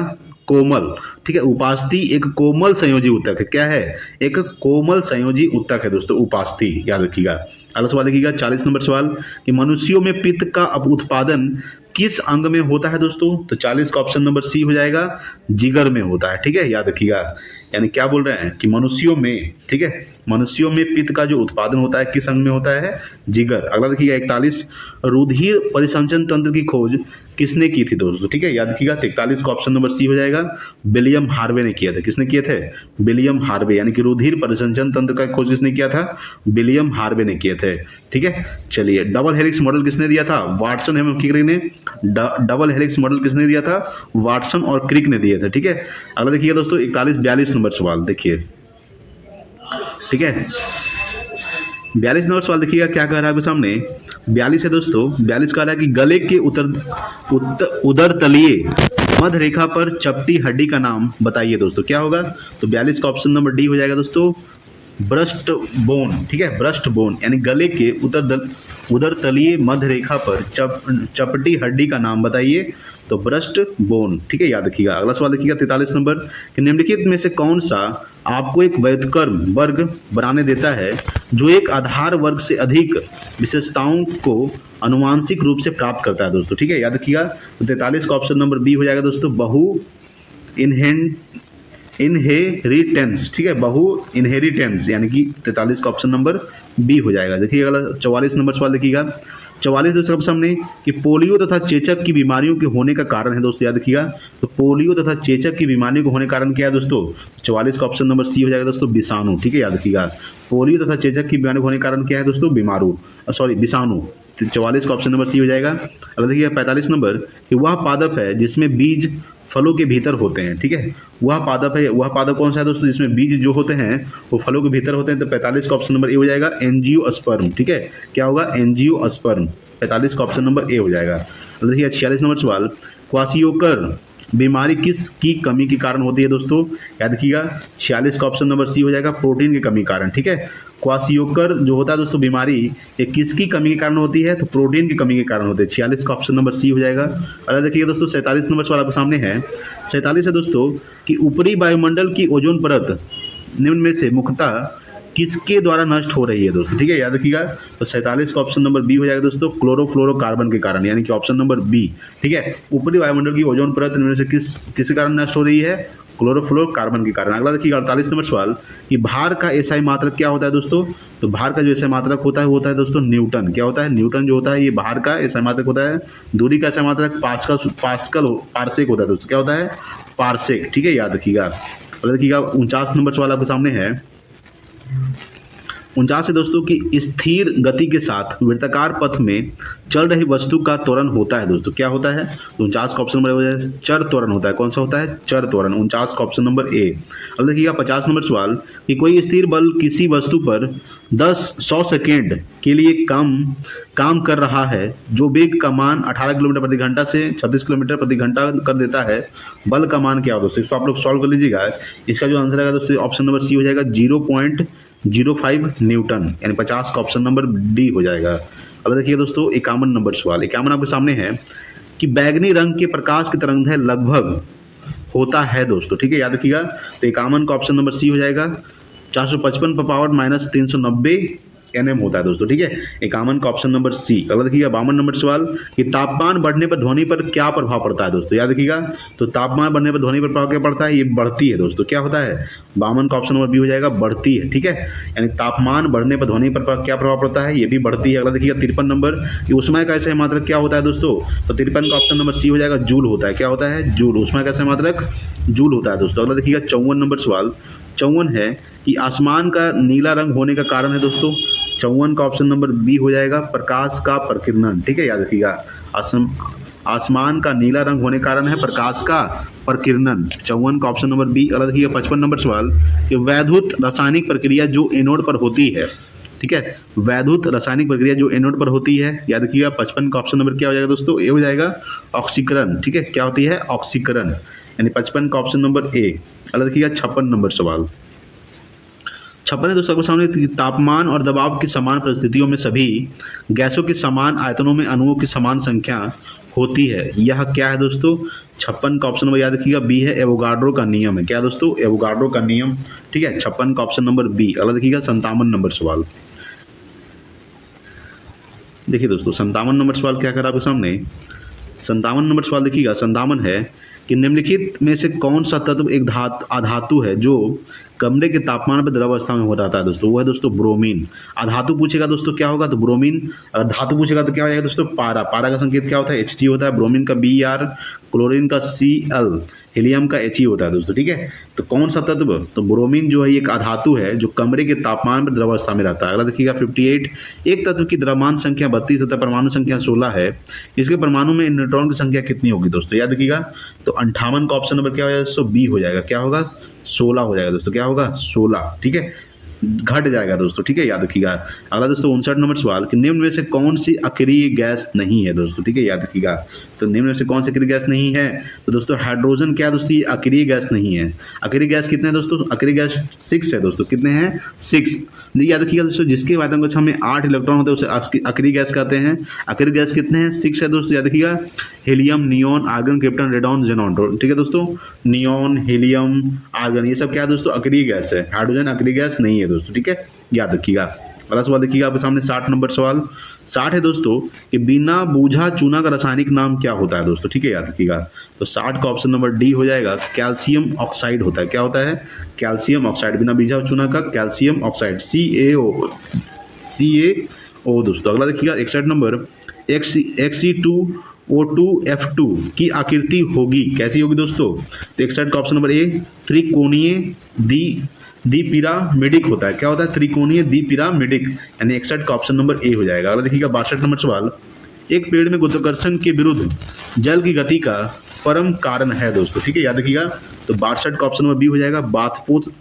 कोमल। ठीक है, उपास्थि एक कोमल संयोजी उत्तक है। क्या है? एक कोमल संयोजी उत्तक है दोस्तों, उपास्थि। याद रखिएगा। अगला सवाल देखिएगा 40 नंबर सवाल कि मनुष्यों में पित्त का उत्पादन किस अंग में होता है दोस्तों? तो 40 का ऑप्शन नंबर सी हो जाएगा, जिगर में होता है। ठीक है, याद रखिएगा। यानी क्या बोल रहे हैं कि मनुष्यों में, ठीक है, मनुष्यों में पित्त का जो उत्पादन होता है किस अंग में होता है? जिगर। अगला देखिएगा 41, रुधिर परिसंचन तंत्र की खोज किसने की थी दोस्तों? ठीक है, याद रखिएगा। 43 का ऑप्शन नंबर सी हो जाएगा, विलियम हार्वे ने किया था। किसने किए थे? William Harvey. यानी कि रुधिर परिसंचन तंत्र का खोज किसने किया था? विलियम हार्वे ने किए थे। ठीक है, चलिए। डबल हेलिक्स मॉडल किसने दिया था? वाटसन एवं क्रिक ने। डबल हेलिक्स मॉडल किसने दिया था? वाटसन और क्रिक ने दिए थे। ठीक है, अगला देखिएगा दोस्तों 42 नंबर सवाल देखिए। ठीक है, 42 नंबर सवाल देखिएगा क्या कह रहा है आपके सामने। 42 है दोस्तों, 42 कह रहा है कि गले के उदर तलीय मध्य रेखा पर चपटी हड्डी का नाम बताइए दोस्तों। क्या होगा? तो 42 का ऑप्शन नंबर डी हो जाएगा दोस्तों, ब्रस्ट बोन। ठीक है, ब्रस्ट बोन, यानी गले के उदर तलीय मध्य रेखा पर चपटी हड्डी का नाम बताइए, तो ब्रस्ट बोन। ठीक है, याद रखिएगा। अगला सवाल देखिएगा 43 नंबर कि निम्नलिखित में से कौन सा आपको एक व्युत्क्रम वर्ग बनाने देता है जो एक आधार वर्ग से अधिक विशेषताओं को अनुवांशिक रूप से प्राप्त करता है दोस्तों। ठीक है, याद रखिएगा। तो 43 का ऑप्शन नंबर बी हो जाएगा दोस्तों, बहु इनहेरिटेंस। ठीक है, बहु इनहेरिटेंस, यानी कि 43 का ऑप्शन नंबर बी हो जाएगा। देखिए अगला 44 नंबर सवाल देखिएगा। 44 दोस्तों सामने कि पोलियो तथा चेचक की बीमारियों के होने का कारण है दोस्तों। याद रखिएगा, तो पोलियो तथा चेचक की बीमारियों के होने का कारण क्या है दोस्तों? 44 का ऑप्शन नंबर सी हो जाएगा दोस्तों, विषाणु। ठीक है, याद रखिएगा। पोलियो तथा चेचक की बीमारी होने का कारण क्या है दोस्तों? विषाणु। 44 का ऑप्शन नंबर सी हो जाएगा। अगला देखिएगा 45 नंबर कि वह पादप है जिसमें बीज फलों के भीतर होते हैं। ठीक है, वह पादप है, वह पादप कौन सा है दोस्तों जिसमें बीज जो होते हैं वो फलों के भीतर होते हैं? तो 45 का ऑप्शन नंबर ए हो जाएगा, एंजियोस्पर्म। ठीक है, क्या होगा? एंजियोस्पर्म। 45 का ऑप्शन नंबर ए हो जाएगा। तो देखिए 46 नंबर सवाल, क्वासियोकर बीमारी किस की कमी के कारण होती है दोस्तों? याद रखिएगा, 46 का ऑप्शन नंबर सी हो जाएगा, प्रोटीन की कमी के कारण। ठीक है, क्वासियोकर जो होता है दोस्तों बीमारी, ये किसकी कमी के कारण होती है? तो प्रोटीन की कमी के कारण होती है। 46 का ऑप्शन नंबर सी हो जाएगा। अगर देखिएगा दोस्तों 47 नंबर सवाल आपके सामने है। 47 है दोस्तों कि ऊपरी वायुमंडल की ओजोन परत निम्न में से मुख्यतः किसके द्वारा नष्ट हो रही है दोस्तों? ठीक है, याद रखिएगा। तो 47 का ऑप्शन नंबर बी हो जाएगा दोस्तों, क्लोरोफ्लोरोकार्बन के कारण, यानी कि ऑप्शन नंबर बी। ठीक है, ऊपरी वायुमंडल की ओजोन परत निम्न में से किसके कारण नष्ट हो रही है? क्लोरोफ्लोरोकार्बन के कारण। अगला देखिएगा 48 नंबर सवाल कि भार का एसआई मात्रक क्या होता है दोस्तों? तो भार का जो एसआई मात्रक होता है दोस्तों न्यूटन। क्या होता है? न्यूटन जो होता है ये भार का एसआई मात्रक होता है। दूरी का एसआई मात्रक पार्सेक होता है दोस्तों। क्या होता है? पार्सेक। ठीक है, याद रखिएगा। अगला देखिएगा 49 नंबर सवाल आपके सामने है। 49 है दोस्तों कि स्थिर गति के साथ वृत्ताकार पथ में चल रही वस्तु का त्वरण होता है दोस्तों। क्या होता है? 49 का ऑप्शन नंबर चर त्वरण होता है। कौन सा होता है? चर त्वरण। 49 का ऑप्शन नंबर ए। अब देखिएगा 50 नंबर सवाल कि कोई स्थिर बल किसी वस्तु पर 100 सेकेंड के लिए काम कर रहा है जो वेग का मान 18 किलोमीटर प्रति घंटा से 36 किलोमीटर प्रति घंटा कर देता है। बल का मान क्या हो दोस्तों? इसको आप लोग सॉल्व कर लीजिएगा। इसका जो आंसर आएगा दोस्तों ऑप्शन नंबर सी हो जाएगा, 0.05 न्यूटन, यानी 50 का ऑप्शन नंबर डी हो जाएगा। अब देखिए दोस्तों 51 नंबर सवाल। 51 आपके सामने है कि बैगनी रंग के प्रकाश की तरंगदैर्घ्य लगभग होता है दोस्तों। ठीक है, याद रखिएगा। तो 51 का ऑप्शन नंबर सी हो जाएगा, 455 पर पावर माइनस 390 nm होता है दोस्तों। ठीक है, 51 का ऑप्शन नंबर सी। अगला देखिएगा 52 नंबर सवाल कि तापमान बढ़ने पर ध्वनि पर क्या प्रभाव पड़ता है दोस्तों? याद रखिएगा। तो तापमान बढ़ने पर ध्वनि पर प्रभाव क्या पड़ता है? ये बढ़ती है दोस्तों। क्या होता है? 52 का ऑप्शन नंबर बी हो जाएगा, बढ़ती है। ठीक है, यानी तापमान बढ़ने पर ध्वनि पर क्या प्रभाव पड़ता है? ये भी बढ़ती है। अगला देखिएगा 53 नंबर कि ऊष्मा का एसआई मात्रक क्या होता है दोस्तों? तो 53 का ऑप्शन नंबर सी हो जाएगा, जूल होता है। क्या होता है? जूल। ऊष्मा का एसआई मात्रक जूल होता है दोस्तों। अगला देखिएगा 54 नंबर सवाल। 54 है कि आसमान का नीला रंग होने का कारण है दोस्तों। 54 का ऑप्शन नंबर बी हो जाएगा प्रकाश का प्रकीर्णन। ठीक है, याद रखिएगा। आसमान का नीला रंग होने कारण है प्रकाश का प्रकीर्णन। 54 का ऑप्शन नंबर बी। अगला देखिए 55 नंबर सवाल कि वैद्युत रासायनिक प्रक्रिया जो एनोड पर होती है। ठीक है, वैद्युत रासायनिक प्रक्रिया जो एनोड पर होती है, याद रखिएगा 55 का ऑप्शन नंबर क्या हो जाएगा दोस्तों, ए हो जाएगा ऑक्सीकरण। ठीक है, क्या होती है, ऑक्सीकरण, यानी 55 का ऑप्शन नंबर ए। अगला देखिएगा 56 नंबर सवाल। 56 है दोस्तों आपके सामने, तापमान और दबाव की समान परिस्थितियों में सभी गैसों के समान आयतनों में अणुओं की समान संख्या होती है। यह क्या है दोस्तों, 56 का ऑप्शन नंबर याद रखिएगा बी है, एवोगाड्रो का नियम है। क्या दोस्तों, एवोगाड्रो का नियम। ठीक है, 56 का ऑप्शन नंबर बी। अगला देखिएगा 57 नंबर सवाल। देखिए दोस्तों 57 नंबर सवाल क्या कर आपके सामने, 57 नंबर सवाल देखिएगा। 57 है कि निम्नलिखित में से कौन सा तत्व एक अधातु है जो कमरे के तापमान पर द्रव अवस्था में हो जाता है दोस्तों, वो है दोस्तों ब्रोमीन। अधातु पूछेगा दोस्तों क्या होगा, तो ब्रोमीन। अगर धातु पूछेगा तो क्या हो जाएगा दोस्तों, पारा। पारा का संकेत क्या होता है, Hg होता है, ब्रोमीन का Br, क्लोरीन का Cl, हीलियम का He होता है दोस्तों। ठीक है, तो कौन सा तत्व, तो ब्रोमीन जो है एक अधातु है जो कमरे के तापमान पर द्रव अवस्था में रहता है। अगला देखिएगा 58, एक तत्व की द्रव्यमान संख्या 32 तथा परमाणु संख्या 16 है, इसके परमाणु में न्यूट्रॉन की संख्या कितनी होगी दोस्तों, याद रखिएगा। तो 58 का ऑप्शन नंबर क्या हो जाएगा दोस्तों, बी हो जाएगा। क्या होगा, 16 हो जाएगा दोस्तों। क्या होगा, 16। ठीक है, घट जाएगा दोस्तों। ठीक है, याद रखिएगा। अगला दोस्तों 59 नंबर सवाल कि निम्न में से कौन सी अक्रिय गैस नहीं है दोस्तों। ठीक है, याद रखिएगा। तो निम्न में से कौन सी अक्रिय गैस नहीं है, तो दोस्तों हाइड्रोजन क्या है दोस्तों, ये अक्रिय गैस नहीं है। अक्रिय गैस कितने हैं दोस्तों, अक्रिय गैस 6 है दोस्तों। कितने हैं, 6। याद रखिएगा दोस्तों, जिसके माध्यम कक्षा में 8 इलेक्ट्रॉन होते हैं उसे अक्रिय गैस कहते हैं। अक्रिय गैस कितने हैं, 6 है दोस्तों, याद रखिएगा। Helium, neon, argon, krypton, radon, xenon. ठीक है दोस्तों, नियोन, हीलियम, आर्गन, ये सब क्या है दोस्तों, अक्रिय गैस है। हाइड्रोजन अक्रिय गैस नहीं है दोस्तों। ठीक है, याद रखिएगा। अगला सवाल देखिएगा आपके सामने 60 नंबर सवाल। 60 है दोस्तों कि बिना बूझा चूना का रासायनिक नाम क्या होता है दोस्तों। ठीक है, याद रखिएगा। तो 60 का ऑप्शन नंबर डी हो जाएगा, कैल्शियम ऑक्साइड होता है। क्या होता है, कैल्शियम ऑक्साइड। बिना बूझा चूना का कैल्शियम ऑक्साइड, CaO दोस्तों। अगला देखिएगा 61 नंबर, Xe2O2F2 की आकृति होगी, कैसी होगी दोस्तों, तो 61 का ऑप्शन नंबर ए, त्रिकोणीय द्विपिरामिडिक होता है। क्या होता है, त्रिकोणीय द्विपिरामिडिक, यानी 61 का ऑप्शन नंबर ए हो जाएगा। अगला देखिएगा 62 नंबर सवाल, एक पेड़ में गुरुत्वाकर्षण के विरुद्ध जल की गति का परम कारण है दोस्तों। ठीक है, याद रखिएगा। तो 62 का ऑप्शन नंबर बी हो जाएगा,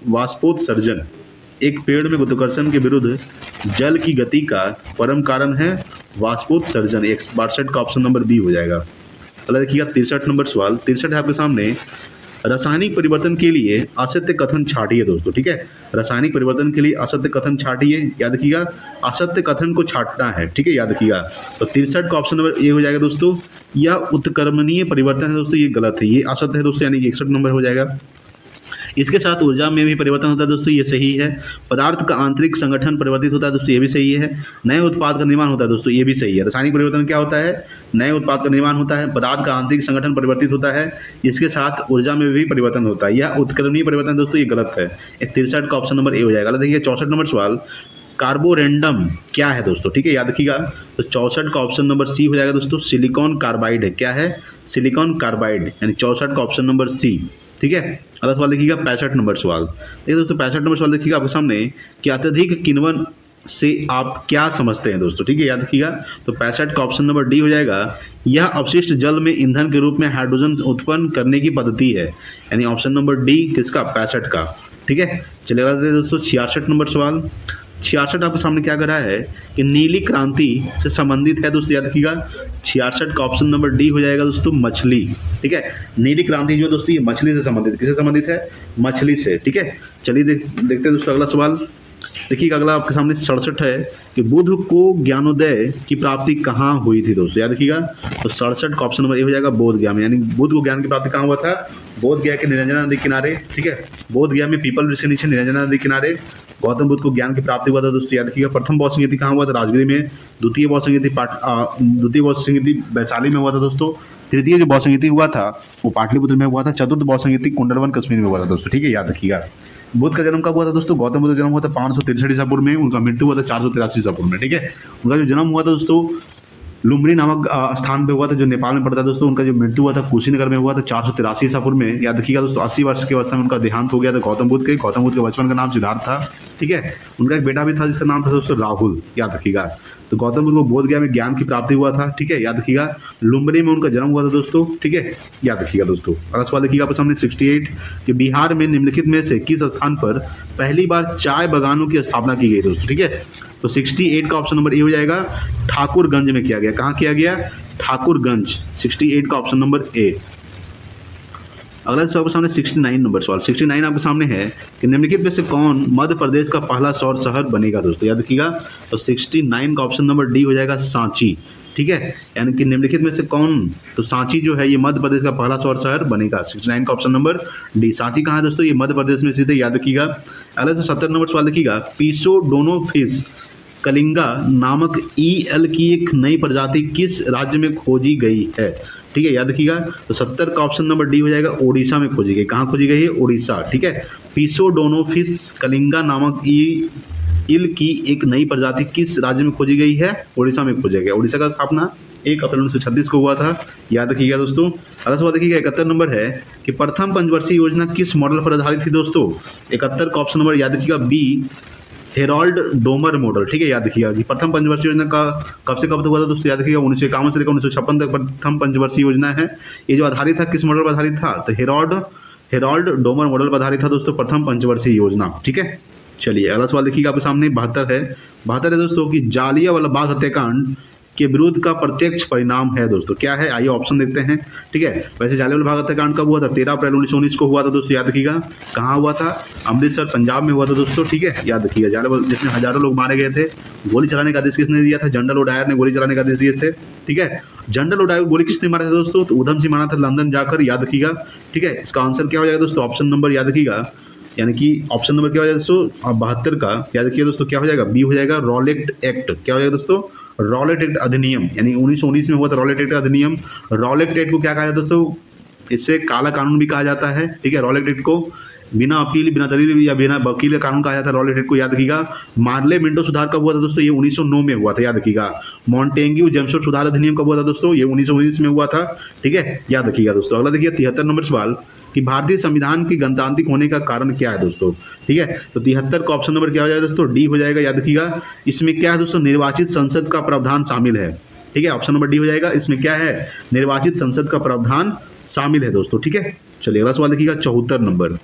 वाष्पोत्सर्जन। एक पेड़ में गुरुत्वाकर्षण के विरुद्ध जल की गति का परम कारण है वाष्पोत्सर्जन। 62 का ऑप्शन नंबर बी हो जाएगा। अगला देखिएगा 63 नंबर सवाल। 63 है आपके सामने, रासायनिक परिवर्तन के लिए असत्य कथन छाटिए दोस्तों। ठीक है, रासायनिक परिवर्तन के लिए असत्य कथन छाटिए, याद रखिएगा। असत्य कथन को छाटना है। ठीक है, याद रखिएगा। तो 63 का ऑप्शन नंबर ए हो जाएगा दोस्तों, यह उत्क्रमणीय परिवर्तन है दोस्तों, ये गलत है, ये असत्य है दोस्तों, यानी कि 61 नंबर हो जाएगा। इसके साथ ऊर्जा में भी परिवर्तन होता है दोस्तों, ये सही है। पदार्थ का आंतरिक संगठन परिवर्तित होता है दोस्तों, ये भी सही है। नए उत्पाद का निर्माण होता है दोस्तों, ये भी सही है। रासायनिक परिवर्तन क्या होता है, नए उत्पाद का निर्माण होता है, पदार्थ का आंतरिक संगठन परिवर्तित होता है, इसके साथ ऊर्जा में भी परिवर्तन होता है। यह उत्क्रमणीय परिवर्तन दोस्तों, ये गलत है। 63 का ऑप्शन नंबर ए हो जाएगा। देखिए 64 नंबर सवाल, कार्बोरेंडम क्या है दोस्तों। ठीक है, याद रखिएगा। तो 64 का ऑप्शन नंबर सी हो जाएगा दोस्तों, सिलिकॉन कार्बाइड है। क्या है, सिलिकॉन कार्बाइड, यानी 64 का ऑप्शन नंबर सी। ठीक है, अगला सवाल देखिएगा 65 नंबर सवाल। देखिए दोस्तों 65 नंबर सवाल देखिएगा आपके सामने कि अत्यधिक किण्वन से आप क्या समझते हैं दोस्तों। ठीक है, याद रखिएगा। तो 65 का ऑप्शन नंबर डी हो जाएगा, यह अवशिष्ट जल में ईंधन के रूप में हाइड्रोजन उत्पन्न करने की पद्धति है, यानी ऑप्शन नंबर डी किसका, 65 का। ठीक है, चलिए दोस्तों 66 नंबर सवाल। 66 आपके सामने क्या कर रहा है कि नीली क्रांति से संबंधित है दोस्तों, याद रखिएगा। 66 का ऑप्शन नंबर डी हो जाएगा दोस्तों, मछली। ठीक है, नीली क्रांति जो दोस्तों ये मछली से संबंधित, किससे संबंधित है, मछली से। ठीक है, चलिए देखते हैं दोस्तों अगला सवाल। देखिएगा अगला आपके सामने 67 है कि बुध को ज्ञानोदय की प्राप्ति कहाँ हुई थी दोस्तों, याद रखिएगा। तो 67 का ऑप्शन नंबर ए हो जाएगा, बोध गया में, यानी बुध को ज्ञान की प्राप्ति कहाँ हुआ था, बोध गया के निरंजना नदी किनारे। ठीक है, बोध गया में पीपल वृक्ष के नीचे निरंजना नदी किनारे गौतम बुद्ध को ज्ञान की प्राप्ति हुआ था दोस्तों, याद रखिएगा। प्रथम बौद्ध संगीति कहाँ हुआ था, राजगिरी में। द्वितीय बौद्ध संगीति वैशाली में हुआ था दोस्तों। तृतीय जो बौद्ध संगीति हुआ था वो पाटलिपुत्र में हुआ था। चतुर्थ बौद्ध संगीति कुंडलवन कश्मीर में हुआ था दोस्तों। ठीक है, याद रखिएगा। बुद्ध का जन्म कब हुआ था दोस्तों, गौतम बुद्ध का जन्म हुआ था 563 ईसा पूर्व में, उनका मृत्यु हुआ था 483 ईसा पूर्व में। ठीक है, उनका जो जन्म हुआ था दोस्तों लुम्बिनी नामक स्थान पे हुआ था जो नेपाल में पड़ता है दोस्तों। उनका जो मृत्यु हुआ था कुशीनगर में हुआ था 483 ईसा पूर्व में। याद रखिएगा दोस्तों 80 वर्ष की अवस्था में उनका देहांत हो गया था गौतम बुद्ध के बचपन का नाम सिद्धार्थ था। ठीक है, उनका एक बेटा भी था जिसका नाम था दोस्तों राहुल। याद रखिएगा। तो गौतम बुद्ध को बोधगया में ज्ञान की प्राप्ति हुआ था। ठीक है, याद रखिएगा। लुम्बिनी में उनका जन्म हुआ था दोस्तों। ठीक है, याद रखिएगा दोस्तों। अगला सवाल देखिएगा आपके सामने 68 कि बिहार में निम्नलिखित में से किस स्थान पर पहली बार चाय बागानों की स्थापना की गई दोस्तों। ठीक है, तो 68 का ऑप्शन नंबर ए हो जाएगा, ठाकुरगंज में किया गया। कहाँ किया गया? ठाकुरगंज। 68 का ऑप्शन नंबर ए। अगला सवाल आपके सामने 69 नंबर सवाल। 69 आपके सामने है कि निम्नलिखित में से कौन मध्य प्रदेश का पहला सौर शहर बनेगा दोस्तों। याद रखिएगा। तो 69 का ऑप्शन नंबर डी हो जाएगा, सांची। ठीक है, यानी कि निम्नलिखित में से कौन, तो सांची जो है ये मध्य प्रदेश का पहला सौर शहर बनेगा। 69 का ऑप्शन नंबर डी। सांची कहाँ है दोस्तों? ये मध्य प्रदेश में स्थित है। याद रखिएगा। अगला तो 70 नंबर सवाल देखिएगा, पीसोडोनोफिस कलिंगा नामक ईएल की एक नई प्रजाति किस राज्य में खोजी गई है? ठीक है, याद रखिएगा। तो 70 का ऑप्शन नंबर डी हो जाएगा, ओडिशा में खोजी गई। कहाँ खोजी गई है? ओडिशा। ठीक है, पीसोडोनोफिस कलिंगा नामक ईल की एक नई प्रजाति किस राज्य में खोजी गई है? ओडिशा में खोजा गया। ओडिशा का स्थापना 1 अप्रैल 1936 को हुआ था। याद रखिएगा दोस्तों। अगला सवाल देखिएगा 71 नंबर है कि प्रथम पंचवर्षीय योजना किस मॉडल पर आधारित थी दोस्तों। 71 का ऑप्शन नंबर याद रखिएगा, बी, हेरोल्ड डोमर मॉडल। ठीक है, याद रखिएगा कि प्रथम पंचवर्षीय योजना का कब से कब तक हुआ था दोस्तों। याद रखिएगा 1951 से लेकर 1956 तक प्रथम पंचवर्षीय योजना है। ये जो आधारित था किस मॉडल पर आधारित था? तो हेरोल्ड डोमर मॉडल पर आधारित था दोस्तों प्रथम पंचवर्षीय योजना। ठीक है, चलिए अगला सवाल देखिएगा आपके सामने 72 है दोस्तों कि जालियांवाला बाग हत्याकांड के विरोध का प्रत्यक्ष परिणाम है दोस्तों। क्या है? आइए ऑप्शन देखते हैं। ठीक है, वैसे जालियांवाला बाग हत्याकांड कब हुआ था? 13 अप्रैल 1919 को हुआ था दोस्तों। याद रखिएगा। कहाँ हुआ था? अमृतसर पंजाब में हुआ था दोस्तों। ठीक है, याद रखिएगा। जालियांवाला जिसमें हजारों लोग मारे गए थे। गोली चलाने का आदेश किसने दिया था? जनरल ओडायर ने गोली चलाने का आदेश दिए थे। ठीक है, जनरल ओडायर को गोली किसने मारा था दोस्तों? तो उधम सिंह मारा था लंदन जाकर। याद रखिएगा। ठीक है, इसका आंसर क्या हो जाएगा दोस्तों? ऑप्शन नंबर याद रखिएगा, यानी कि ऑप्शन नंबर क्या हो जाएगा दोस्तों? 72 का याद रखिए दोस्तों, क्या हो जाएगा? बी हो जाएगा, रॉलेट एक्ट। क्या हो जाएगा दोस्तों? रॉलेट एक्ट अधिनियम, यानी 1919 में हुआ था रॉलेट एक्ट अधिनियम। रॉलेट एक्ट को क्या कहा जाता है दोस्तों? इससे काला कानून भी कहा जाता है। ठीक है, रॉलेट एक्ट को बिना अपील, बिना दलील या बिना वकील का कानून कहा जाता है रॉलेट एक्ट को। याद रखिएगा। मार्ले मिंटो सुधार कब हुआ था दोस्तों? ये 1909 में हुआ था। याद रखिएगा। मॉन्टेग्यू जेम्सफोर्ड सुधार अधिनियम कब हुआ था दोस्तों? ये 1919 में हुआ था। ठीक है, याद रखिएगा दोस्तों। अगला देखिए 73 नंबर सवाल कि भारतीय संविधान के गणतांत्रिक होने का कारण क्या है दोस्तों। ठीक है, तो 73 का ऑप्शन नंबर क्या हो जाएगा दोस्तों? डी हो जाएगा। याद रखिएगा। इसमें क्या है दोस्तों? निर्वाचित संसद का प्रावधान शामिल है। ठीक है, ऑप्शन नंबर डी हो जाएगा। इसमें क्या है? निर्वाचित संसद का प्रावधान शामिल है दोस्तों। ठीक है, चलिए अगला सवाल देखिएगा 74 नंबर।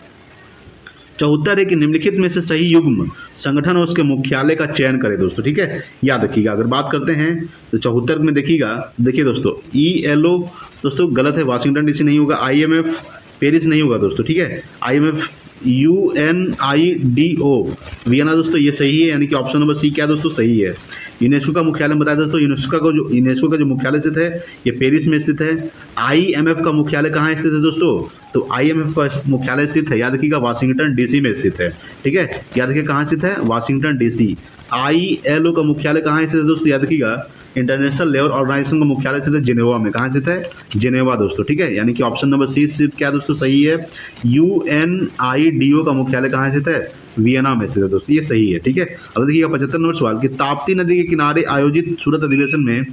74 है कि निम्नलिखित में से सही युग्म संगठन और उसके मुख्यालय का चयन करें दोस्तों। ठीक है, याद रखिएगा। अगर बात करते हैं तो 74 में देखिएगा, देखिए दोस्तों ELO दोस्तों गलत है, वाशिंगटन डीसी नहीं होगा। IMF पेरिस नहीं होगा दोस्तों। ठीक है, IMF UNIDO वियना दोस्तों ये सही है, यानी कि ऑप्शन नंबर सी क्या दोस्तों? सही है। यूनेस्को का मुख्यालय बताया दोस्तों। यूनेस्को का जो मुख्यालय स्थित है ये पेरिस में स्थित है। IMF का मुख्यालय कहाँ स्थित है दोस्तों? तो IMF का मुख्यालय स्थित है, याद रखिएगा, वाशिंगटन डीसी में स्थित है। ठीक है, याद रखिए कहाँ स्थित है? Washington DC. ILO का मुख्यालय कहाँ स्थित है दोस्तों? याद रखिएगा, इंटरनेशनल लेबर ऑर्गेनाइजेशन का मुख्यालय स्थित है जिनेवा में। कहाँ स्थित है? जिनेवा दोस्तों। ठीक है, यानी कि ऑप्शन नंबर सी सिर्फ क्या दोस्तों? सही है। UNIDO का मुख्यालय कहाँ स्थित है? वियना में स्थित है दोस्तों। ये सही है। ठीक है, अब देखिएगा 75 नंबर सवाल कि ताप्ती नदी के किनारे आयोजित सूरत अधिवेशन में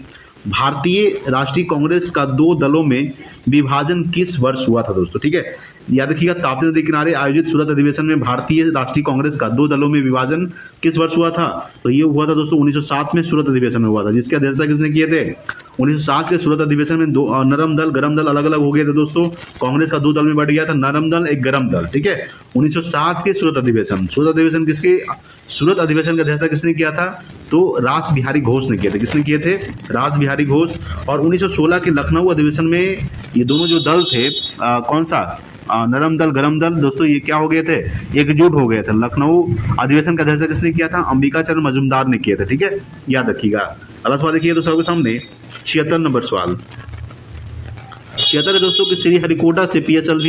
भारतीय राष्ट्रीय कांग्रेस का 2 दलों में विभाजन किस वर्ष हुआ था दोस्तों। ठीक है, याद रखिएगा ताप्ती नदी किनारे आयोजित सूरत अधिवेशन में भारतीय राष्ट्रीय कांग्रेस का 2 दलों में विभाजन किस वर्ष हुआ था? तो ये हुआ था दोस्तों 1907 में सूरत अधिवेशन में हुआ था। जिसकी अध्यक्षता किसने किए थे? 1907 के सूरत अधिवेशन में 2 नरम दल गरम दल अलग अलग हो गए थे दोस्तों। कांग्रेस का 2 दल में बढ़ गया था, नरम दल एक गरम दल। ठीक है, 1907 के सूरत अधिवेशन किसके सूरत अधिवेशन की अध्यक्षता किसने किया था? तो रास बिहारी घोष ने किए थे। किसने किए थे? रास बिहारी घोष। और 1916 के लखनऊ अधिवेशन में ये दोनों जो दल थे कौन सा? नरम दल गरम दल दोस्तों ये क्या हो गए थे? एकजुट हो गए थे। लखनऊ अधिवेशन का अध्यक्षता किसने किया था? अंबिका चरण मजूमदार ने किए थे। ठीक है, याद रखिएगा। अगला सवाल देखिए तो सबके सामने 76 नंबर सवाल। 76 है दोस्तों कि श्रीहरिकोटा से PSLV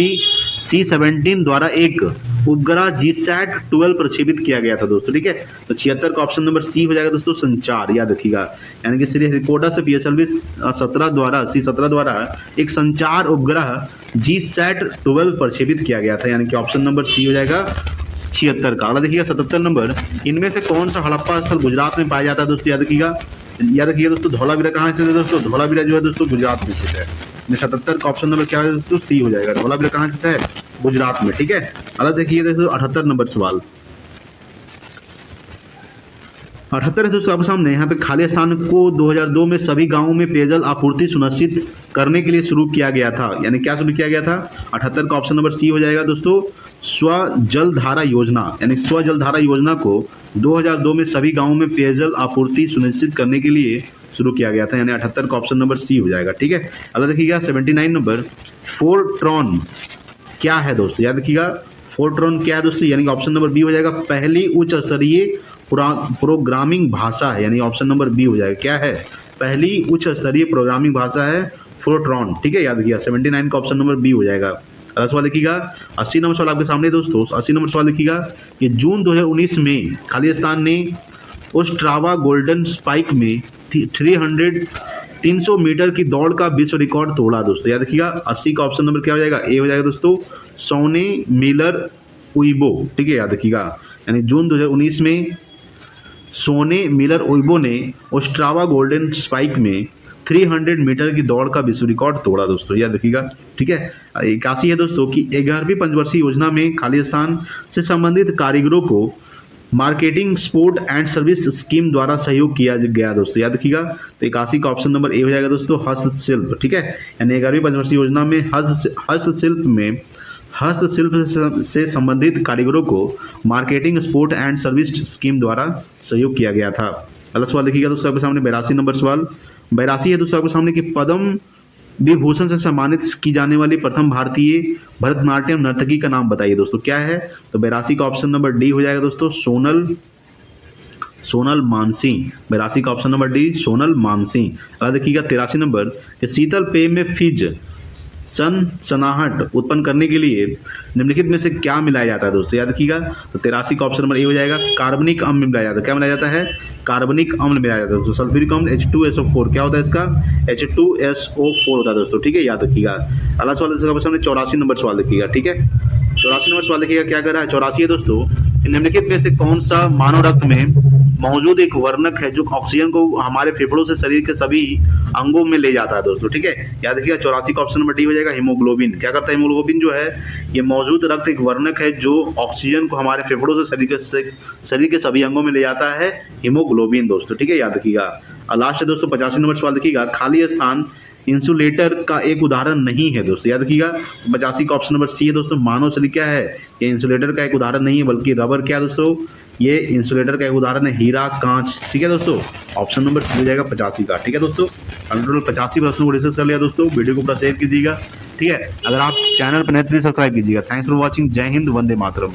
C-17 द्वारा एक उपग्रह GSAT-12 प्रक्षेपित किया गया था दोस्तों। ठीक है, तो 76 का ऑप्शन नंबर सी हो जाएगा दोस्तों, संचार। याद रखिएगा, यानी कि श्रीहरिकोटा से PSLV C-17 द्वारा एक संचार उपग्रह GSAT-12 प्रक्षेपित किया गया था, यानी कि ऑप्शन नंबर सी हो जाएगा, 76 का। अगला देखिएगा 77 नंबर, इनमें से कौन सा हड़प्पा स्थल गुजरात में पाया जाता है दोस्तों, याद रखिएगा दोस्तों, धौलावीरा कहाँ स्थित है दोस्तों, धौलावीरा जो है दोस्तों गुजरात में स्थित है। 77 का ऑप्शन नंबर क्या है दोस्तों, सी हो जाएगा। धौलावीरा कहाँ स्थित है, गुजरात में, ठीक है। अगला देखिए दोस्तों 78 नंबर सवाल, 78 है दोस्तों आपके सामने। यहाँ पे खाली स्थान को 2002 में सभी गांवों में पेयजल आपूर्ति सुनिश्चित करने के लिए शुरू किया गया था, यानी क्या शुरू किया गया था, 78 का ऑप्शन नंबर सी हो जाएगा दोस्तों, स्व जलधारा योजना, यानी स्व जलधारा योजना को 2002 में सभी गांवों में पेयजल आपूर्ति सुनिश्चित करने के लिए शुरू किया गया था, यानी 78 का ऑप्शन नंबर सी हो जाएगा, ठीक है। अगला देखिएगा 79 नंबर, फोर्ट्रॉन क्या है दोस्तों, याद रखिएगा फोर्ट्रॉन क्या है दोस्तों, यानी ऑप्शन नंबर बी हो जाएगा, पहली उच्च स्तरीय प्रोग्रामिंग भाषा है, यानी ऑप्शन नंबर बी हो जाएगा। क्या है, पहली उच्च स्तरीय प्रोग्रामिंग भाषा है फोर्ट्रॉन, ठीक है, याद रखिएगा 79 का ऑप्शन नंबर बी हो जाएगा। अगला सवाल देखिएगा 80 नंबर सवाल आपके सामने दोस्तों, 80 नंबर सवाल देखिएगा कि जून 2019 में खालिस्तान ने ओस्ट्रावा गोल्डन स्पाइक में 300 मीटर की दौड़ का विश्व रिकॉर्ड तोड़ा दोस्तों, याद रखिएगा 80 का ऑप्शन नंबर क्या हो जाएगा, ए हो जाएगा दोस्तों, सोने मिलर उइबो, ठीक है, याद रखिएगा, यानी जून 2019 में सोने मिलर उइबो ने ओस्ट्रावा गोल्डन स्पाइक में 300 मीटर की दौड़ का विश्व रिकॉर्ड तोड़ा दोस्तों, याद रखिएगा, ठीक है। 81 है दोस्तों कि 11वीं पंचवर्षीय योजना में खालिस्तान से संबंधित कारीगरों को marketing sport and service scheme द्वारा सहयोग किया गया दोस्तों, याद रखिएगा। तो 81 का ऑप्शन नंबर ए हो जाएगा दोस्तों, हस्तशिल्प, ठीक है, यानी 11वीं पंचवर्षीय योजना में हस्तशिल्प से संबंधित कारीगरों को marketing sport and service scheme द्वारा सहयोग किया गया था। अगला सवाल देखिएगा दोस्तों आपके सामने 82 नंबर सवाल, 82 है दोस्तों आपके सामने कि पद्म विभूषण से सम्मानित की जाने वाली प्रथम भारतीय भरतनाट्यम नर्तकी का नाम बताइए दोस्तों, क्या है, तो 82 का ऑप्शन नंबर डी हो जाएगा दोस्तों, सोनल मानसिंह, 82 का option number D Sonal Mansingh. अगला देखिएगा 83 नंबर कि शीतल पेय में फिज सनसनाहट उत्पन्न करने के लिए निम्नलिखित में से क्या मिलाया जाता है दोस्तों, याद रखिएगा। तो 83 का ऑप्शन नंबर ए हो जाएगा, कार्बनिक अम्ल मिलाया जाता है। क्या मिलाया जाता है, कार्बनिक अम्ल मिलाया जाता है दोस्तों। सल्फ्यूरिक अम्ल H2SO4 क्या होता है इसका, H2SO4 होता है दोस्तों, ठीक है, याद रखिएगा। अगला सवाल देखिएगा 84 नंबर सवाल देखिएगा, ठीक है, 84 नंबर सवाल देखिएगा क्या कर रहा है, 84 है दोस्तों, निम्नलिखित में से कौन सा मानव रक्त में मौजूद एक वर्णक है जो ऑक्सीजन को हमारे फेफड़ों से शरीर के सभी अंगों में ले जाता है दोस्तों, ठीक है, याद रखिएगा। 84 का ऑप्शन नंबर डी हो जाएगा, हीमोग्लोबिन। क्या करता है हीमोग्लोबिन जो है, ये मौजूद रक्त एक वर्णक है जो ऑक्सीजन को हमारे फेफड़ों से शरीर के सभी अंगों में ले जाता है, हीमोग्लोबिन दोस्तों, ठीक है, याद रखिएगा। लास्ट है दोस्तों 85 नंबर सवाल देखिएगा, खाली स्थान इंसुलेटर का एक उदाहरण नहीं है दोस्तों, याद रखिएगा। 85 का ऑप्शन नंबर सी है दोस्तों, मानव शरीर क्या है, ये इंसुलेटर का एक उदाहरण नहीं है, बल्कि रबर क्या है दोस्तों, ये इंसुलेटर का एक उदाहरण है, हीरा कांच, ठीक है दोस्तों, ऑप्शन नंबर सी हो जाएगा 85 का, ठीक है दोस्तों। हमने टोटल 85 प्रश्नों को डिस्कस कर लिया दोस्तों, वीडियो को पूरा शेयर कीजिएगा, ठीक है। अगर आप चैनल पर नए तो सब्सक्राइब कीजिएगा। थैंक्स फॉर वॉचिंग, जय हिंद, वंदे मातरम।